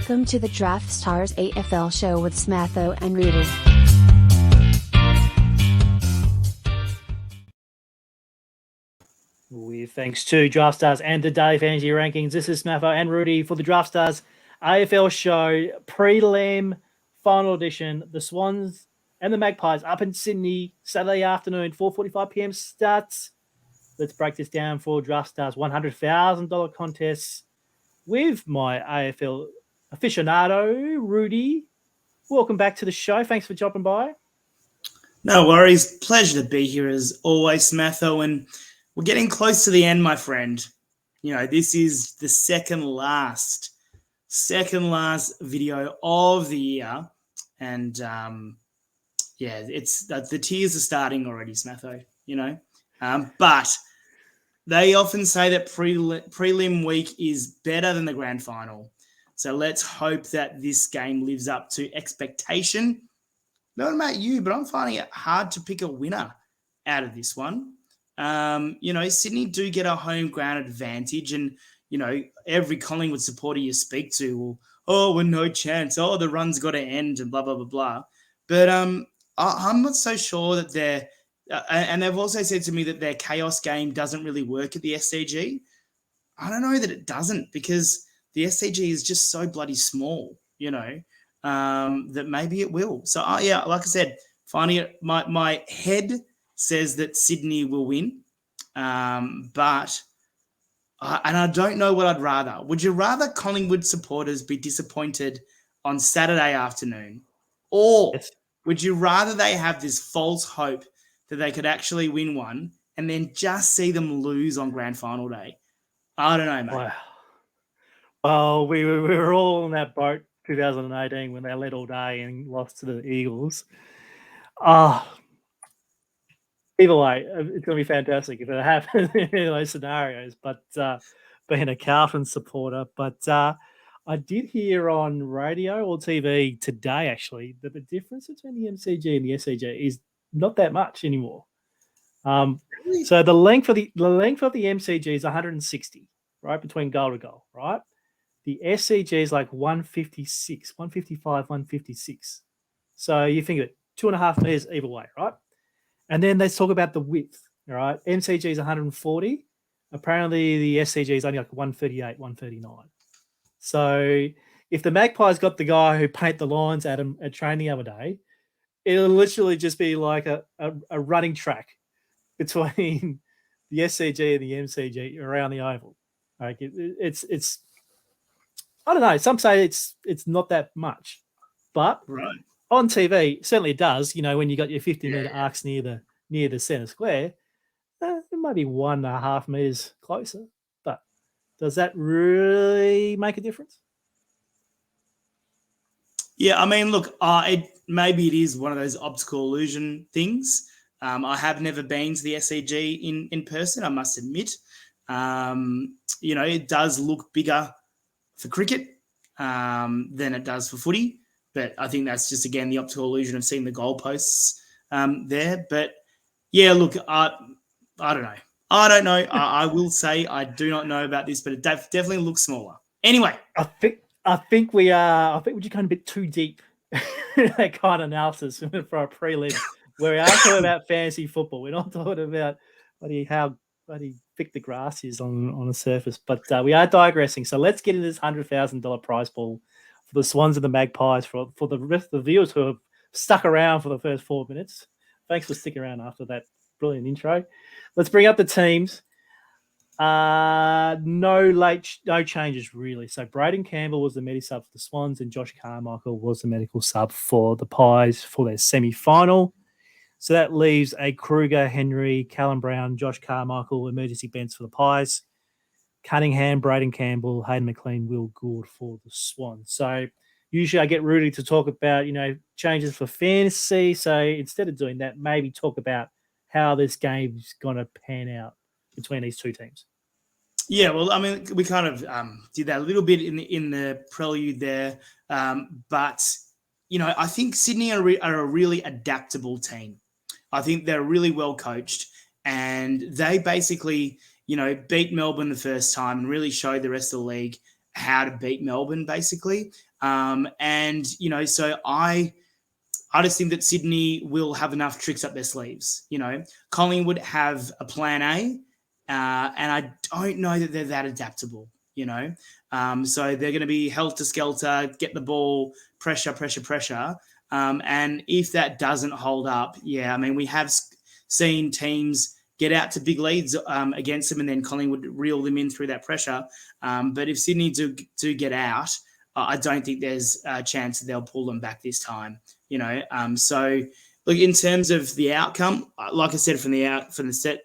Welcome to the Draftstars AFL show with Smatho and Roody. With thanks to Draftstars and the Daily Fantasy Rankings, this is Smatho and Roody for the Draftstars AFL show, Prelim Final Edition. The Swans and the Magpies up in Sydney, Saturday afternoon, 4:45 p.m. starts. Let's break this down for Draftstars $100,000 contests with my AFL aficionado, Roody. Welcome back to the show. Thanks for dropping by. No worries. Pleasure to be here as always, Smatho. And we're getting close to the end, my friend. You know, this is the second last video of the year. And, it's the tears are starting already, Smatho, you know. But they often say that prelim week is better than the grand final. So let's hope that this game lives up to expectation. Not about you, but I'm finding it hard to pick a winner out of this one. Sydney do get a home ground advantage, and, you know, every Collingwood supporter you speak to will, we're no chance. Oh, the run's got to end and blah, blah, blah, blah. But I'm not so sure that they're and they've also said to me that their chaos game doesn't really work at the SCG. I don't know that it doesn't, because the SCG is just so bloody small, you know, that maybe it will. So, like I said, finding it, my head says that Sydney will win, but I don't know what I'd rather. Would you rather Collingwood supporters be disappointed on Saturday afternoon, or would you rather they have this false hope that they could actually win one and then just see them lose on grand final day? I don't know, mate. Wow. Well, we were all in that boat 2018 when they led all day and lost to the Eagles. Either way, it's going to be fantastic if it happens in those scenarios. But being a Carlton supporter, I did hear on radio or TV today, actually, that the difference between the MCG and the SCG is not that much anymore. So the length of the MCG is 160, right, between goal to goal, right? The SCG is like 156, 155, 156. So you think of it, 2.5 meters either way, right? And then let's talk about the width, all right? MCG is 140. Apparently the SCG is only like 138, 139. So if the Magpies got the guy who paint the lines at him at training the other day, it'll literally just be like a running track between the SCG and the MCG around the oval. Like it's I don't know. Some say it's not that much, but on TV certainly it does. You know, when you got your 50-meter arcs near the center square, it might be 1.5 meters closer. But does that really make a difference? Yeah, I mean, look, maybe it is one of those optical illusion things. I have never been to the SCG in person, I must admit. It does look bigger for cricket than it does for footy. But I think that's just, again, the optical illusion of seeing the goalposts there. But, yeah, look, I don't know. I will say I do not know about this, but it definitely looks smaller. Anyway. I think we're just going a bit too deep in that kind of analysis for our prelim, where we are talking about fantasy football. We're not talking about how thick the grass is on the surface, but we are digressing. So let's get into this $100,000 prize pool for the Swans and the Magpies for the rest of the viewers who have stuck around for the first 4 minutes. Thanks for sticking around after that brilliant intro. Let's bring up the teams. No changes really. So Braden Campbell was the medi sub for the Swans, and Josh Carmichael was the medical sub for the Pies for their semi-final. So that leaves a Kruger, Henry, Callum Brown, Josh Carmichael, emergency bench for the Pies, Cunningham, Braden Campbell, Hayden McLean, Will Gould for the Swans. So usually I get Roody to talk about, changes for fantasy. So instead of doing that, maybe talk about how this game's going to pan out between these two teams. Yeah, well, I mean, we kind of did that a little bit in the prelude there, but I think Sydney are a really adaptable team. I think they're really well coached, and they basically, beat Melbourne the first time and really showed the rest of the league how to beat Melbourne, basically. And, so I just think that Sydney will have enough tricks up their sleeves. Collingwood have a plan A, and I don't know that they're that adaptable, So they're going to be helter-skelter, get the ball, pressure. And if that doesn't hold up, we have seen teams get out to big leads against them and then Collingwood reel them in through that pressure. But if Sydney do get out, I don't think there's a chance that they'll pull them back this time. So look, in terms of the outcome, like I said from the outset,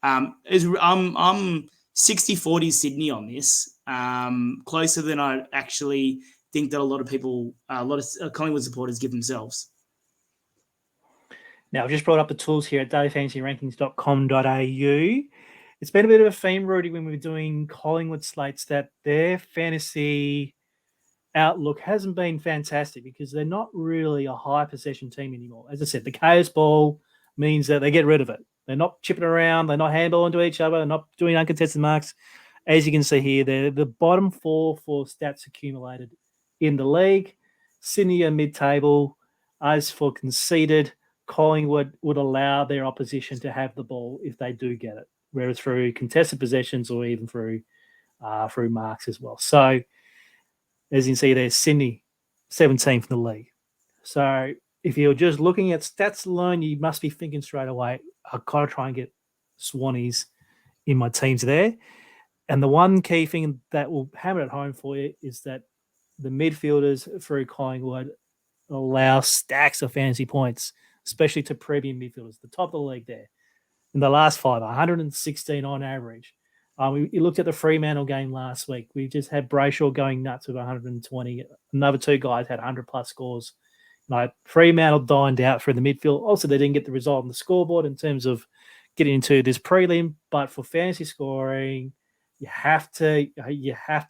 I'm 60-40 Sydney on this, closer than I actually think that a lot of Collingwood supporters give themselves. Now, I've just brought up the tools here at dailyfantasyrankings.com.au. It's been a bit of a theme, Roody, when we were doing Collingwood slates, that their fantasy outlook hasn't been fantastic because they're not really a high possession team anymore. As I said, the chaos ball means that they get rid of it. They're not chipping around. They're not handballing to each other. They're not doing uncontested marks. As you can see here, they're the bottom four for stats accumulated in the league. Sydney are mid-table. As for conceded, Collingwood would allow their opposition to have the ball if they do get it, whether through contested possessions or even through marks as well. So, as you can see there, Sydney, 17th in the league. So, if you're just looking at stats alone, you must be thinking straight away, I've got to try and get Swannies in my teams there. And the one key thing that will hammer it home for you is that the midfielders through Collingwood allow stacks of fantasy points, especially to premium midfielders, the top of the league there. In the last 5, 116 on average. We looked at the Fremantle game last week. We just had Brayshaw going nuts with 120. Another 2 guys had 100-plus scores. Fremantle dined out for the midfield. Also, they didn't get the result on the scoreboard in terms of getting into this prelim. But for fantasy scoring, you have to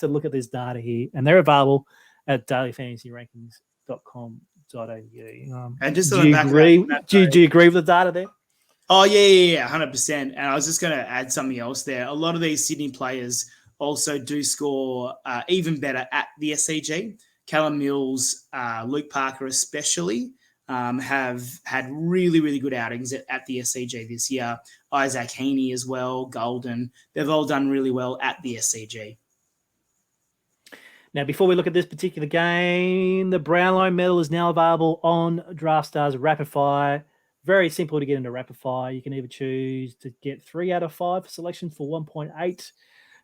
look at this data here. And they're available at dailyfantasyrankings.com.au. And just do you agree with the data there? Oh, yeah, 100%. And I was just going to add something else there. A lot of these Sydney players also do score even better at the SCG. Callum Mills, Luke Parker especially, have had really, really good outings at the SCG this year. Isaac Haney as well, Golden. They've all done really well at the SCG. Now, before we look at this particular game, the Brownlow medal is now available on Draftstars Rapid Fire. Very simple to get into Rapid Fire. You can either choose to get 3 out of 5 selections for 1.8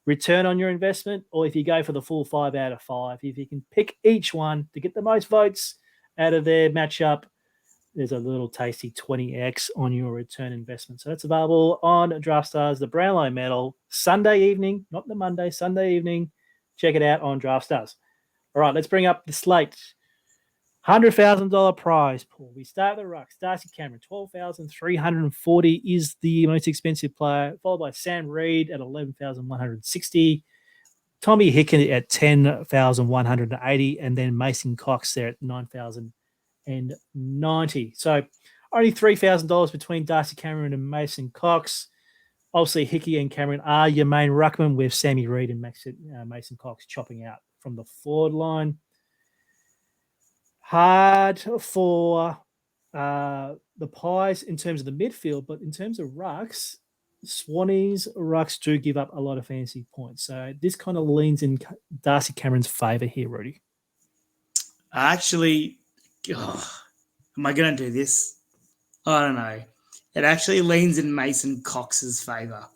return on your investment, or if you go for the full 5 out of 5, if you can pick each one to get the most votes out of their matchup, there's a little tasty 20x on your return investment. So that's available on Draftstars, the Brownlow medal, Sunday evening, not the Monday, Sunday evening. Check it out on Draftstars. All right, let's bring up the slate. $100,000 prize pool. We start the rucks. Darcy Cameron, 12,340 is the most expensive player, followed by Sam Reid at 11,160. Tommy Hiki at 10,180, and then Mason Cox there at 9,090. So only $3,000 between Darcy Cameron and Mason Cox. Obviously, Hiki and Cameron are your main ruckman, with Sammy Reid and Mason Cox chopping out from the forward line. Hard for the Pies in terms of the midfield, but in terms of rucks, Swannies rucks do give up a lot of fantasy points. So this kind of leans in Darcy Cameron's favour here, Roody. Actually, am I going to do this? I don't know. It actually leans in Mason Cox's favour.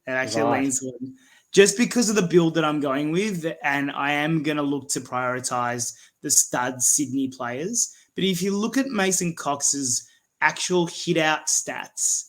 It actually leans in, just because of the build that I'm going with, and I am going to look to prioritise the stud Sydney players. But if you look at Mason Cox's actual hit-out stats,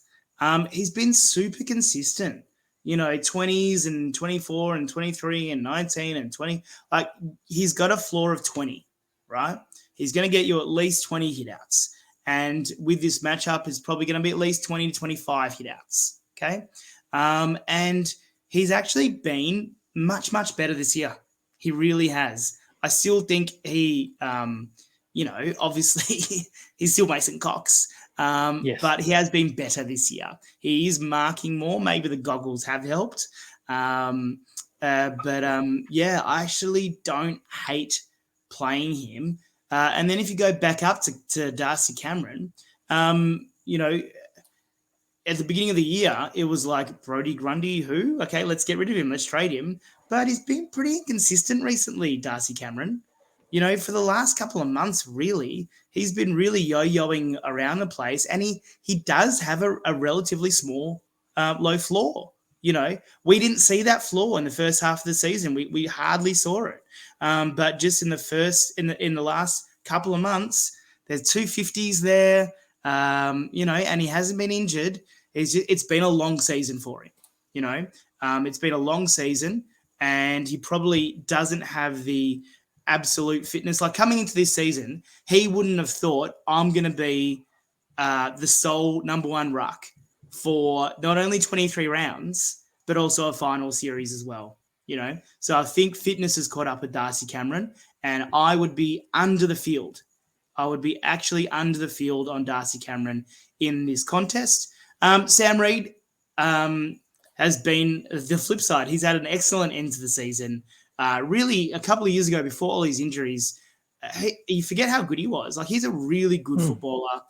he's been super consistent. 20s and 24 and 23 and 19 and 20. Like, he's got a floor of 20, right? He's going to get you at least 20 hit-outs. And with this matchup, it's probably going to be at least 20 to 25 hit-outs, okay? And he's actually been much, much better this year. He really has. I still think he, obviously he's still Mason Cox, yes. But he has been better this year. He is marking more. Maybe the goggles have helped. Yeah, I actually don't hate playing him. And then if you go back up to Darcy Cameron, you know, at the beginning of the year, it was like Brody Grundy, who, okay, let's get rid of him. Let's trade him. But he's been pretty inconsistent recently, Darcy Cameron. You know, for the last couple of months, really, he's been really yo-yoing around the place. And he does have a relatively small, low floor. You know, we didn't see that floor in the first half of the season. We hardly saw it. But just in the last couple of months, there's 250s there. You know, and he hasn't been injured. It's been a long season for him, you know. It's been a long season, and he probably doesn't have the absolute fitness. Like coming into this season, he wouldn't have thought I'm going to be the sole number one ruck for not only 23 rounds, but also a final series as well, you know. So I think fitness has caught up with Darcy Cameron, and I would be under the field. I would be actually under the field on Darcy Cameron in this contest. Sam Reid has been the flip side. He's had an excellent end to the season. Really, a couple of years ago, before all his injuries, you forget how good he was. Like, he's a really good footballer,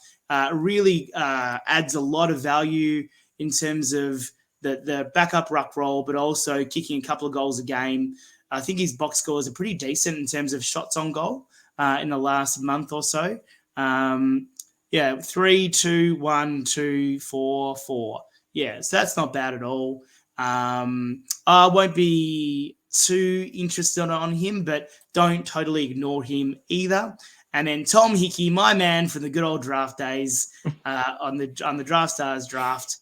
really adds a lot of value in terms of the backup ruck role, but also kicking a couple of goals a game. I think his box scores are pretty decent in terms of shots on goal. In the last month or so. 3, 2, 1, 2, 4, 4. Yeah, so that's not bad at all. I won't be too interested on him, but don't totally ignore him either. And then Tom Hiki, my man from the good old draft days on the Draftstars draft.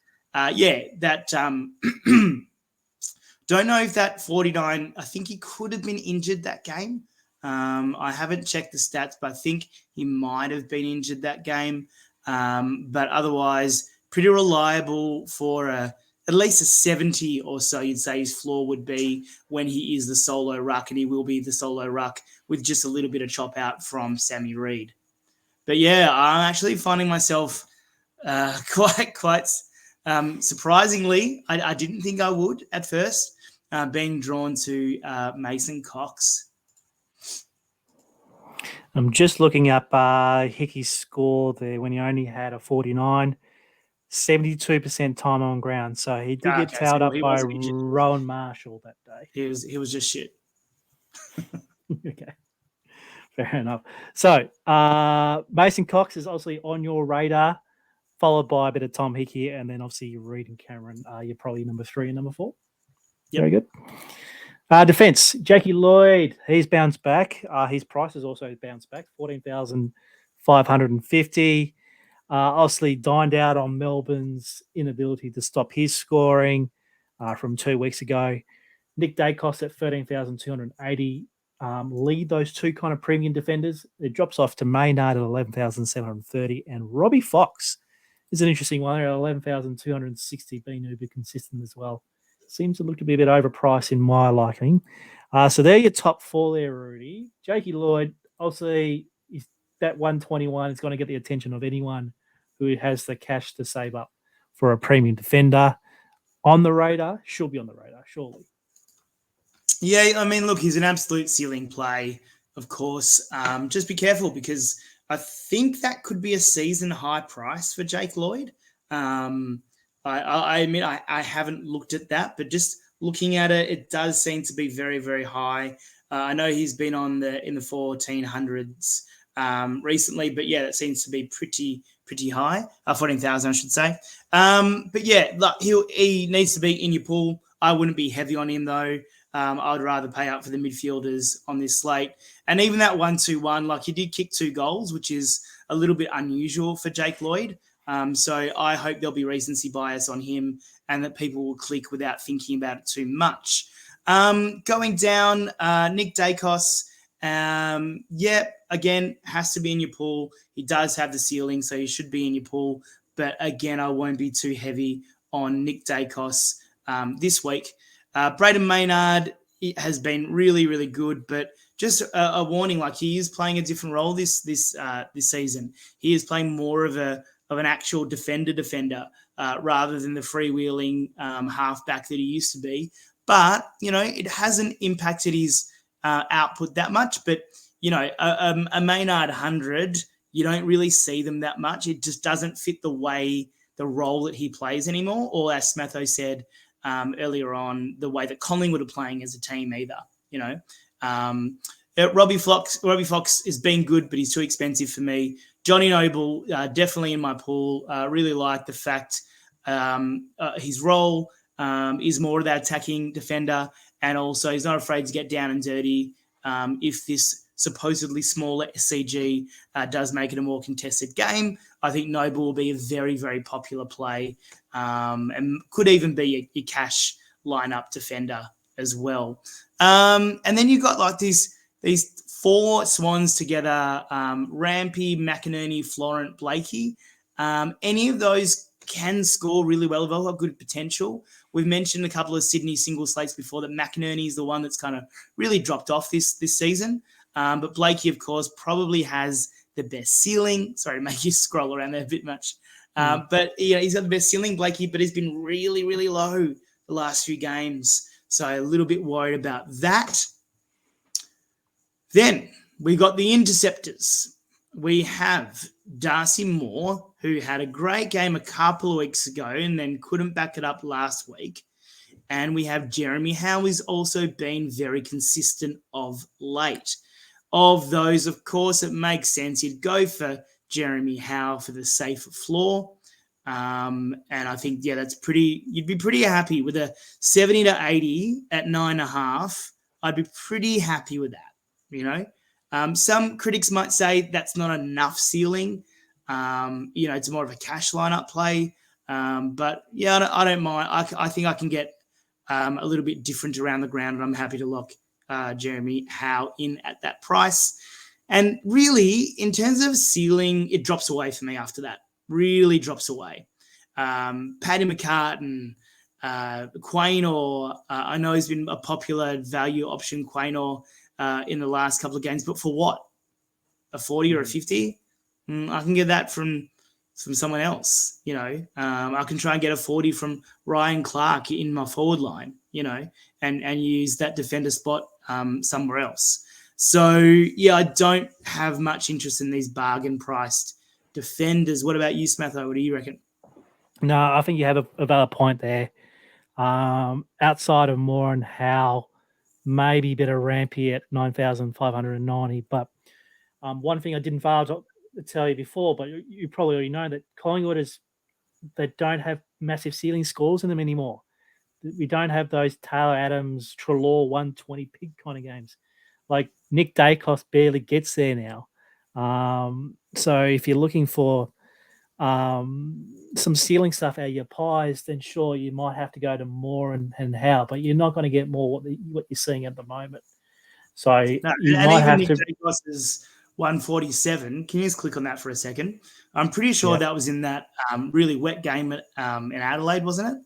Don't know if that 49, I think he could have been injured that game. I haven't checked the stats, but I think he might have been injured that game. But otherwise, pretty reliable for at least a 70 or so, you'd say his floor would be when he is the solo ruck, and he will be the solo ruck with just a little bit of chop out from Sammy Reid. But yeah, I'm actually finding myself quite surprisingly, I didn't think I would at first, being drawn to Mason Cox. I'm just looking up Hickey's score there when he only had a 49, 72% time on ground. So he did get tailed up by Rowan Marshall that day. He was just shit. Okay, fair enough. So Mason Cox is obviously on your radar, followed by a bit of Tom Hickey, and then obviously Reid and Cameron. You're probably number 3 and number 4. Yep. Very good. Defense, Jackie Lloyd, he's bounced back. His price has also bounced back, 14,550. Obviously dined out on Melbourne's inability to stop his scoring from 2 weeks ago. Nick Decos at 13,280. Lead those two kind of premium defenders. It drops off to Maynard at 11,730. And Robbie Fox is an interesting one. They're at 11,260, being uber consistent as well. Seems to look to be a bit overpriced in my liking. So they're your top 4 there, Rudy. Jakey Lloyd, obviously, if that 121 is going to get the attention of anyone who has the cash to save up for a premium defender. On the radar, she'll be on the radar, surely. Yeah, I mean, look, he's an absolute ceiling play, of course. Just be careful, because I think that could be a season high price for Jake Lloyd. I admit I haven't looked at that, but just looking at it, it does seem to be very, very high. I know he's been in the 1400s recently, but yeah, that seems to be pretty high. 14,000, I should say. But yeah, look, he needs to be in your pool. I wouldn't be heavy on him though. I would rather pay up for the midfielders on this slate. And even that 1-2-1, like, he did kick 2 goals, which is a little bit unusual for Jake Lloyd. So I hope there'll be recency bias on him and that people will click without thinking about it too much. Going down, Nick Decos, again, has to be in your pool. He does have the ceiling, so he should be in your pool. But again, I won't be too heavy on Nick Decos this week. Braden Maynard has been really, really good, but just a warning, like, he is playing a different role this season. He is playing more of an actual defender rather than the freewheeling halfback that he used to be. but, it hasn't impacted his output that much. But, a Maynard 100, you don't really see them that much. It just doesn't fit the role that he plays anymore, or as Smatho said earlier on, the way that Collingwood are playing as a team either, Robbie Fox has been good, but he's too expensive for me. Johnny Noble, definitely in my pool. Really like the fact his role is more of that attacking defender, and also he's not afraid to get down and dirty if this supposedly smaller SCG does make it a more contested game. I think Noble will be a very, very popular play and could even be a cash lineup defender as well. And then you've got like these 4 Swans together, Rampy, McInerney, Florent, Blakey. Any of those can score really well. They've all got good potential. We've mentioned a couple of Sydney single slates before that McInerney is the one that's kind of really dropped off this season. But Blakey, of course, probably has the best ceiling. Sorry to make you scroll around there a bit much. But he's got the best ceiling, Blakey, but he's been really, really low the last few games. So a little bit worried about that. Then we got the Interceptors. We have Darcy Moore, who had a great game a couple of weeks ago and then couldn't back it up last week. And we have Jeremy Howe, who's also been very consistent of late. Of those, of course, it makes sense. You'd go for Jeremy Howe for the safer floor. And I think, that's you'd be pretty happy with a 70 to 80 at 9.5. I'd be pretty happy with that, Some critics might say that's not enough ceiling. It's more of a cash lineup play. But, I don't mind. I think I can get a little bit different around the ground, and I'm happy to lock Jeremy Howe in at that price. And really, in terms of ceiling, it drops away for me after that. Really drops away. Paddy McCartan, Quaynor, I know he's been a popular value option, Quaynor, in the last couple of games, but for what? A 40 or a 50? I can get that from someone else, I can try and get a 40 from Ryan Clark in my forward line, and use that defender spot somewhere else. So, I don't have much interest in these bargain-priced defenders. What about you, Smatho? What do you reckon? No, I think you have a valid point there. Outside of Moore and Howe, maybe a bit of Rampy at 9,590. But one thing I didn't fail to tell you before, but you probably already know that Collingwood they don't have massive ceiling scores in them anymore. We don't have those Taylor Adams, Treloar 120 pig kind of games. Like Nick Decos barely gets there now. So if you're looking for some ceiling stuff out of your pies, then sure, you might have to go to Moore and Howe, but you're not going to get more what you're seeing at the moment. So you might have to. Decos is 147. Can you just click on that for a second? I'm pretty sure that was in that really wet game in Adelaide, wasn't it?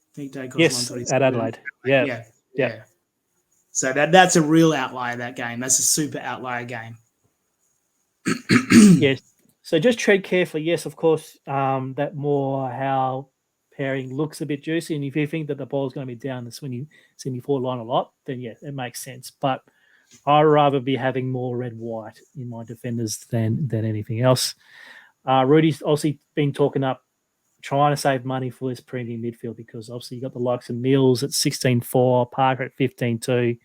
I think Decos yes, at Adelaide. Yeah. So that's a real outlier, that game. That's a super outlier game. Yes. So just tread carefully. Yes, of course, that Moore Howe pairing looks a bit juicy. And if you think that the ball's going to be down the semi forward line a lot, then it makes sense. But I'd rather be having more red-white in my defenders than anything else. Roody's obviously been talking up, trying to save money for his premium midfield, because obviously you got the likes of Mills at 16.4, Parker at 15.2,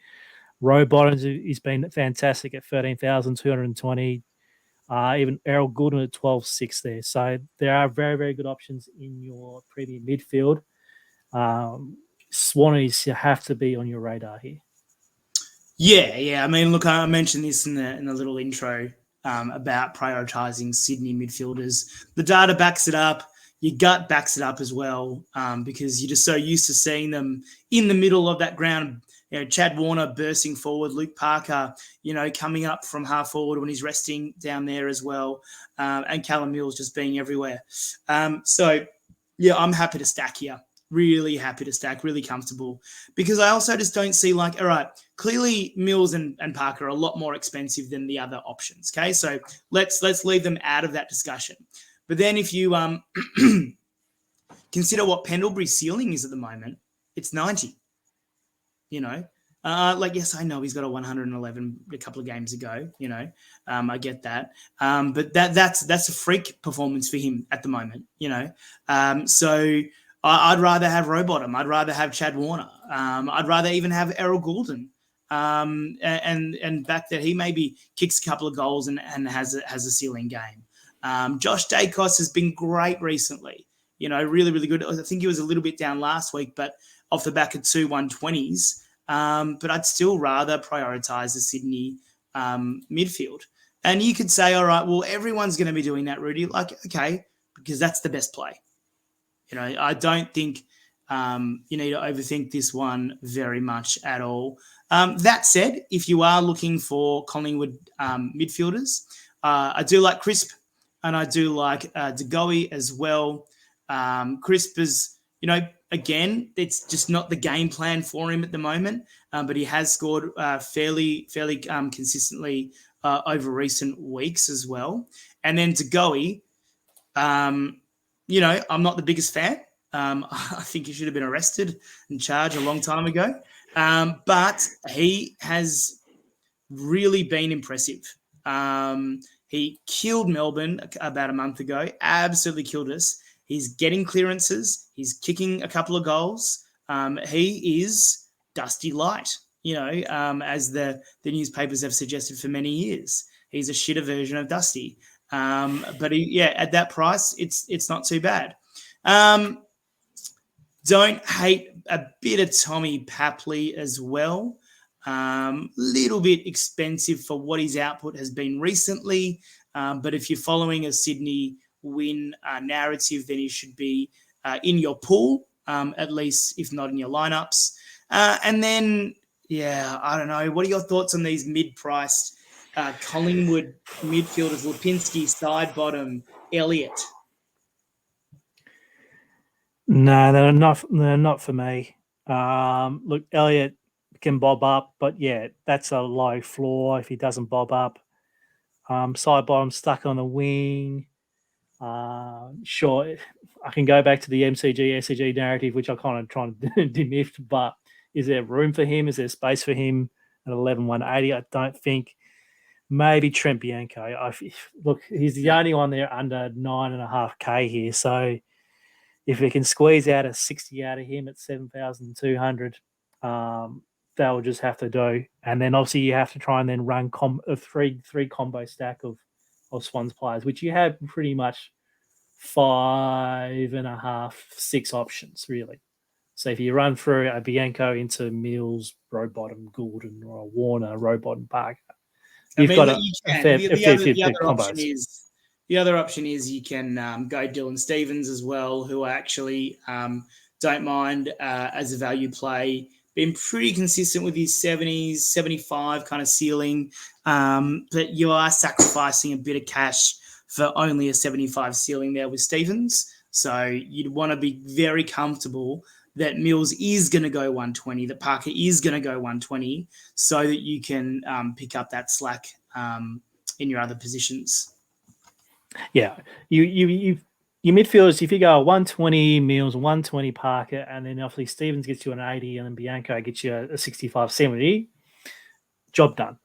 Rowbottoms, he's been fantastic at 13,220. Even Errol Goulden at 12.6 there. So there are very, very good options in your premium midfield. Swannies have to be on your radar here. Yeah. I mean, look, I mentioned this in the little intro about prioritizing Sydney midfielders. The data backs it up. Your gut backs it up as well, because you're just so used to seeing them in the middle of that ground. Chad Warner bursting forward, Luke Parker, coming up from half forward when he's resting down there as well, and Callum Mills just being everywhere. I'm happy to stack here. Really happy to stack, really comfortable, because I also just don't see all right, clearly Mills and Parker are a lot more expensive than the other options. Okay, so let's leave them out of that discussion. But then if you consider what Pendlebury's ceiling is at the moment. It's 90. Yes, I know he's got a 111 a couple of games ago. I get that. But that's a freak performance for him at the moment. So I'd rather have Rowbottom. I'd rather have Chad Warner. I'd rather even have Errol Goulden. And back that he maybe kicks a couple of goals and has a ceiling game. Josh Decos has been great recently. Really, really good. I think he was a little bit down last week, but off the back of 2 120s. But I'd still rather prioritise the Sydney midfield. And you could say, all right, well, everyone's going to be doing that, Roody. Okay, because that's the best play. I don't think you need to overthink this one very much at all. That said, if you are looking for Collingwood midfielders, I do like Crisp and I do like Degoe as well. Crisp is, again, it's just not the game plan for him at the moment, but he has scored fairly consistently over recent weeks as well. And then Degoe, I'm not the biggest fan. I think he should have been arrested and charged a long time ago. But he has really been impressive. He killed Melbourne about a month ago, absolutely killed us. He's getting clearances. He's kicking a couple of goals. He is Dusty Light, as the newspapers have suggested for many years. He's a shitter version of Dusty. But at that price, it's not too bad. Don't hate a bit of Tommy Papley as well. Little bit expensive for what his output has been recently. But if you're following a Sydney win narrative, then he should be in your pool, at least if not in your lineups. And then, I don't know. What are your thoughts on these mid-priced Collingwood midfielders? Lipinski, Sidebottom, Elliott. No, they're not. They're not for me. Look, Elliott can bob up, but that's a low floor if he doesn't bob up. Sidebottom stuck on the wing. Sure, I can go back to the SCG narrative, which I kind of trying to demiff, but is there room for him? Is there space for him at 11,180? I don't think. Maybe Trent Bianco. Look, he's the only one there under 9.5K here. So if we can squeeze out a 60 out of him at 7,200, they'll just have to do. And then obviously you have to try and then run a three combo stack of Swans players, which you have pretty much 5.5, 6 options, really. So if you run through a Bianco into Mills, Rowbottom, Goulden, or a Warner, Rowbottom, Parker, you've got a fair few combos. The other option is you can go Dylan Stephens as well, who I actually don't mind as a value play. Been pretty consistent with his 70s, 75 kind of ceiling. But you are sacrificing a bit of cash for only a 75 ceiling there with Stephens. So you'd want to be very comfortable that Mills is going to go 120, that Parker is going to go 120, so that you can pick up that slack in your other positions. Yeah, your midfielders, if you go 120 Mills, 120 Parker, and then obviously Stephens gets you an 80, and then Bianco gets you a 65, 70, job done.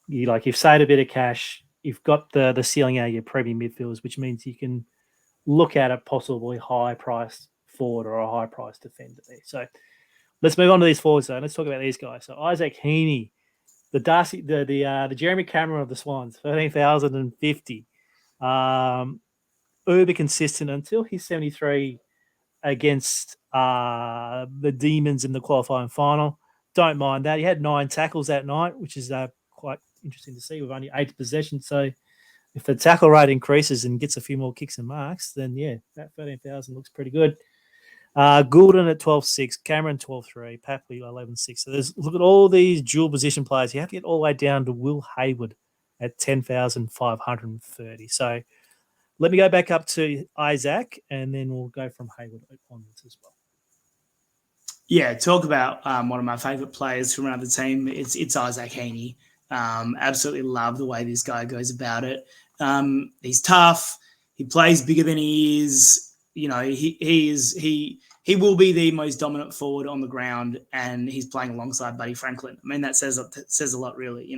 You've saved a bit of cash. You've got the ceiling out of your premium midfielders, which means you can look at a possibly high-priced forward or a high-priced defender there. So let's move on to these forwards, though. Let's talk about these guys. So Isaac Haney, the Jeremy Cameron of the Swans, 13,050. Uber consistent until he's 73 against the Demons in the qualifying final. Don't mind that. He had 9 tackles that night, which is quite interesting to see with only 8 possessions. So if the tackle rate increases and gets a few more kicks and marks, then that 13,000 looks pretty good. Goulden at 12.6, Cameron 12.3, Papley 11.6. So look at all these dual position players. You have to get all the way down to Will Hayward at 10,530. So let me go back up to Isaac, and then we'll go from Hayward onwards as well. Yeah, talk about one of my favourite players from another team. It's Isaac Haney. Absolutely love the way this guy goes about it. He's tough. He plays bigger than he is. he will be the most dominant forward on the ground, and he's playing alongside Buddy Franklin. I mean, that says a lot, really.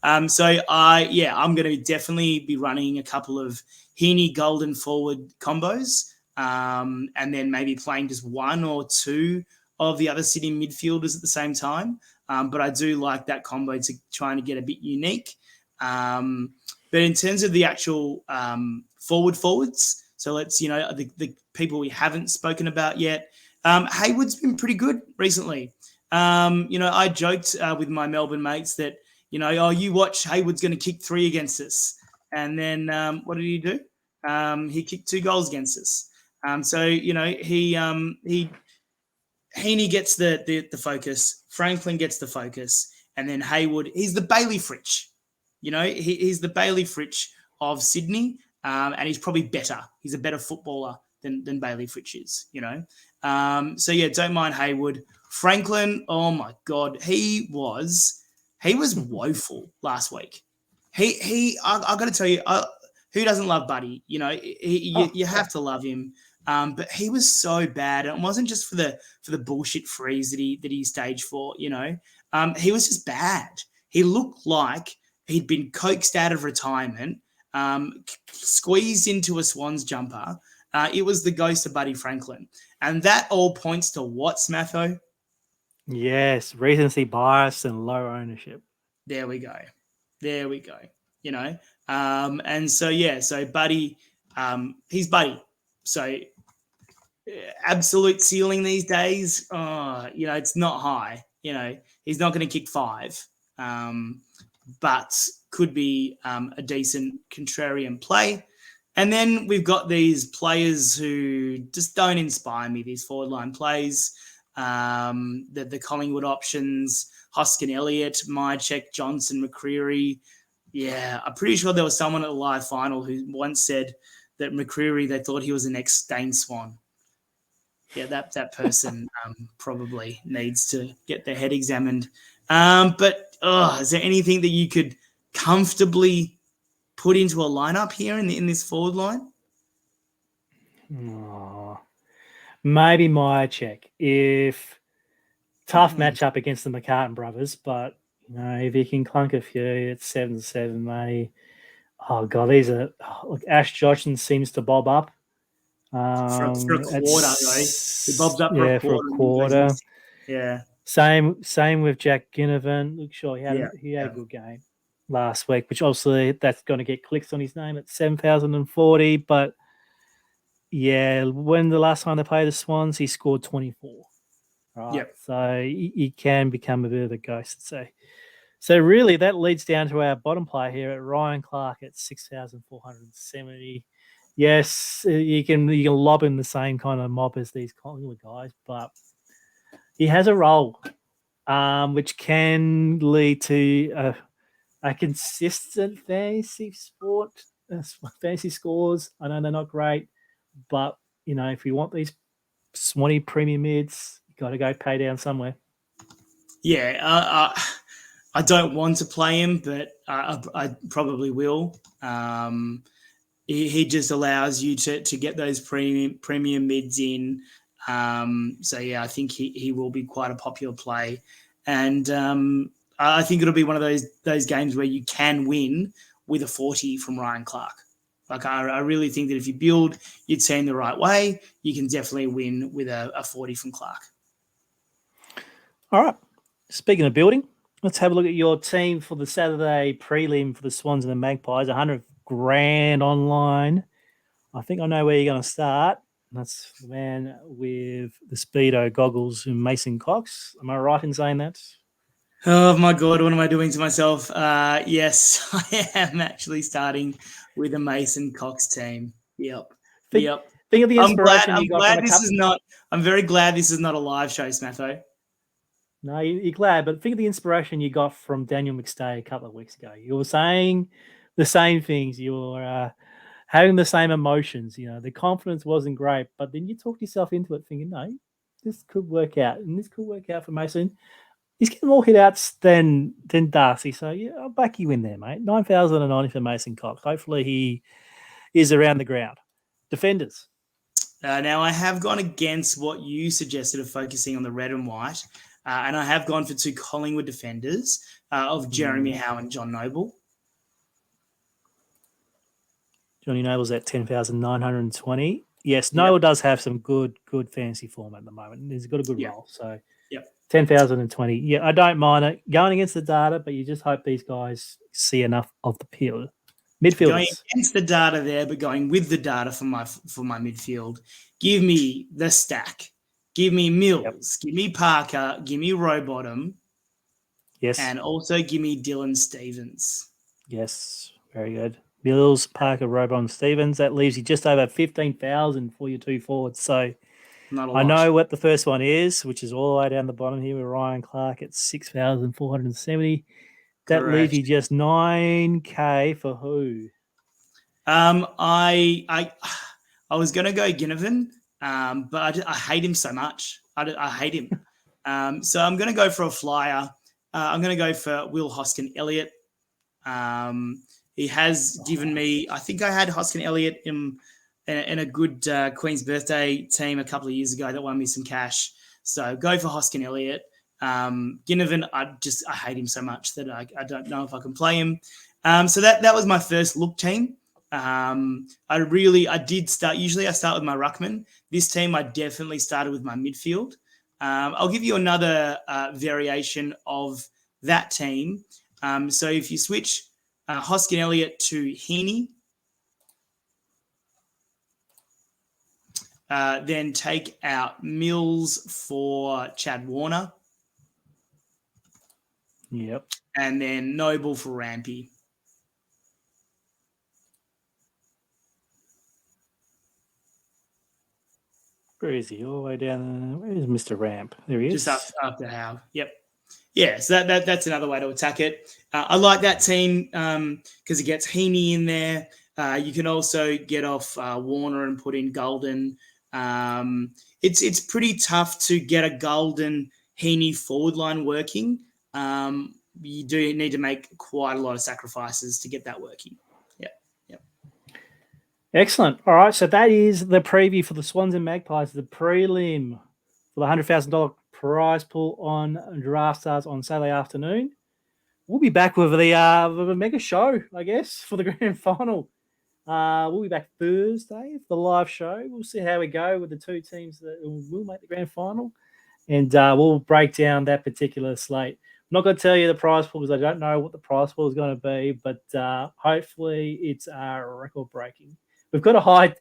I'm going to definitely be running a couple of Haney golden forward combos, and then maybe playing just one or two of the other sitting midfielders at the same time. But I do like that combo to trying to get a bit unique. But in terms of the actual forwards, so let's, the people we haven't spoken about yet, Haywood's been pretty good recently. I joked with my Melbourne mates that, you watch, Haywood's going to kick 3 against us. And then what did he do? He kicked 2 goals against us. Haney gets the focus, Franklin gets the focus, and then Haywood, he's the Bailey Fritsch. He's the Bailey Fritsch of Sydney, and he's probably better. He's a better footballer than Bailey Fritsch is, don't mind Haywood. Franklin, oh my God, he was woeful last week. I got to tell you, who doesn't love Buddy? You have to love him. But he was so bad, and it wasn't just for the bullshit freeze that he staged for. He was just bad. He looked like he'd been coaxed out of retirement, squeezed into a Swans jumper. It was the ghost of Buddy Franklin, and that all points to what, Smatho? Yes, recency bias and low ownership. There we go. And so Buddy, he's Buddy. So absolute ceiling these days, it's not high. He's not going to kick 5, but could be a decent contrarian play. And then we've got these players who just don't inspire me, these forward line plays, the Collingwood options, Hoskin Elliott, Mychek, Johnson, McCreary. Yeah, I'm pretty sure there was someone at the live final who once said that McCreary, they thought he was the next Dane Swan. Yeah, that person probably needs to get their head examined. But is there anything that you could comfortably put into a lineup here in this forward line? Oh, maybe Mychek. If tough matchup against the McCartan brothers, but if you can clunk a few, it's 7-7, mate. Oh God, these are look. Ash Johnson seems to bob up for a quarter, though. He bobs up for a quarter. Yeah. Same with Jack Ginnivan. Look, sure, he had a good game last week, which obviously that's going to get clicks on his name at 7,040. But yeah, when the last time they played the Swans, he scored 24. Right. Yep. So he can become a bit of a ghost. So really, that leads down to our bottom player here at Ryan Clark at 6,470. Yes, you can lob him the same kind of mob as these Collingwood guys, but he has a role, which can lead to a consistent fantasy scores. I know they're not great, but if you want these Swanee premium mids, you got to go pay down somewhere. Yeah, I don't want to play him, but I probably will. He just allows you to get those premium mids in. I think he will be quite a popular play. And I think it'll be one of those games where you can win with a 40 from Ryan Clark. Like I really think that if you build your team the right way, you can definitely win with a 40 from Clark. All right. Speaking of building, let's have a look at your team for the Saturday prelim for the Swans and the Magpies. 100 grand online. I think I know where you're going to start. That's the man with the Speedo goggles and Mason Cox. Am I right in saying that? Oh, my God. What am I doing to myself? Yes, I am actually starting with a Mason Cox team. Yep. Think of the inspiration you got from I'm very glad this is not a live show, Smatho. No, you're glad, but think of the inspiration you got from Daniel McStay a couple of weeks ago. You were saying the same things. You were having the same emotions. The confidence wasn't great, but then you talked yourself into it thinking, no, this could work out, and this could work out for Mason. He's getting more hit-outs than Darcy, so yeah, I'll back you in there, mate. 9,090 for Mason Cox. Hopefully he is around the ground. Defenders. Now, I have gone against what you suggested of focusing on the red and white, and I have gone for 2 Collingwood defenders of Jeremy Howe and John Noble. Johnny Noble's at 10,920. Yes, Noble does have some good fantasy form at the moment. He's got a good role. So 10,020. Yeah, I don't mind it. Going against the data, but you just hope these guys see enough of the field. Midfielders. Going against the data there, but going with the data for my midfield. Give me the stack. Give me Mills. Give me Parker. Give me Rowbottom. Yes. And also give me Dylan Stevens. Yes, very good. Mills, Parker, Rowbottom, Stevens. That leaves you just over 15,000 for your 2 forwards. So not a lot. I know what the first one is, which is all the way down the bottom here with Ryan Clark at 6,470. That leaves you just 9K for who? I was going to go Ginnivan, but I hate him so much. I hate him. So I'm going to go for a flyer. I'm going to go for Will Hoskin-Elliott. He has given me, I think I had Hoskin-Elliott in a good Queen's Birthday team a couple of years ago that won me some cash. So go for Hoskin-Elliott. Ginnivan, I hate him so much that I don't know if I can play him. So that was my first look team. I did start. Usually I start with my ruckman. This team I definitely started with my midfield. I'll give you another variation of that team. So if you switch Hoskin-Elliott to Haney, then take out Mills for Chad Warner. Yep. And then Noble for Rampy. Where is he? All the way down. Where is Mr. Ramp? There he is. Just after Howe. Yep. Yeah, so that's another way to attack it. I like that team because it gets Haney in there. You can also get off Warner and put in Golden. It's pretty tough to get a Golden Haney forward line working. You do need to make quite a lot of sacrifices to get that working. Excellent. All right, so that is the preview for the Swans and Magpies, the prelim for the $100,000 prize pool on Draftstars on Saturday afternoon. We'll be back with the mega show, I guess, for the grand final. We'll be back Thursday for the live show. We'll see how we go with the 2 teams that will make the grand final, and we'll break down that particular slate. I'm not going to tell you the prize pool because I don't know what the prize pool is going to be, but hopefully it's record breaking. We've got a high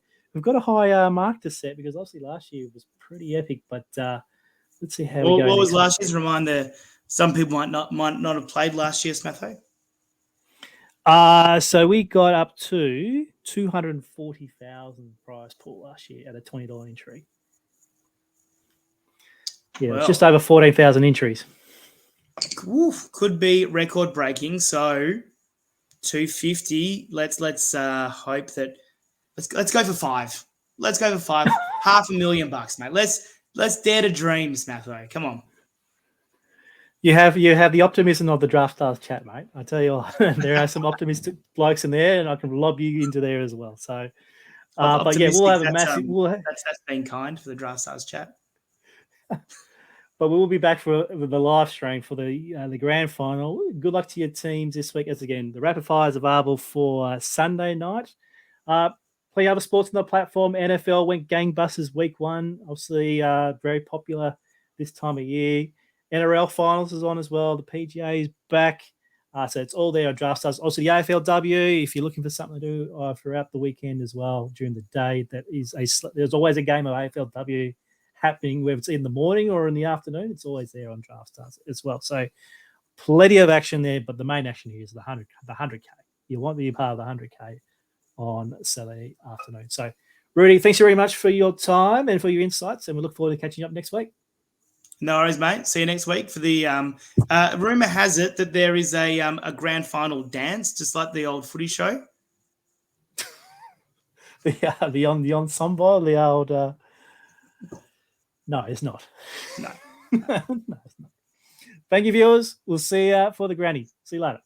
mark to set because obviously last year was pretty epic. But let's see how we go. What was last year's? Reminder: some people might not have played last year, Smatho. So we got up to 240,000 prize pool last year at a $20 entry. Yeah, it's just over 14,000 entries. Could be record breaking. So 250. Let's hope that. Let's go for 5. Let's go for 5. $500,000, mate. Let's dare to dream, Smatho. Come on. You have the optimism of the Draftstars chat, mate. I tell you what, there are some optimistic blokes in there, and I can lob you into there as well. So, but yeah, we'll have a massive. That's been kind for the Draftstars chat. But we'll be back for the live stream for the grand final. Good luck to your teams this week. As again, the rapid fire is available for Sunday night. Play other sports on the platform. NFL went gangbusters week 1. Obviously, very popular this time of year. NRL finals is on as well. The PGA is back. So it's all there on Draftstars. Also, the AFLW, if you're looking for something to do throughout the weekend as well during the day, there's always a game of AFLW happening, whether it's in the morning or in the afternoon. It's always there on Draftstars as well. So plenty of action there, but the main action here is the 100K. You want to be a part of the 100K on Saturday afternoon. So, Roody, thanks very much for your time and for your insights, and we look forward to catching up next week. No worries, mate. See you next week for the rumor has it that there is a grand final dance, just like the old footy show. the ensemble, the old. No, it's not. No. No, it's not. Thank you, viewers. We'll see you for the granny. See you later.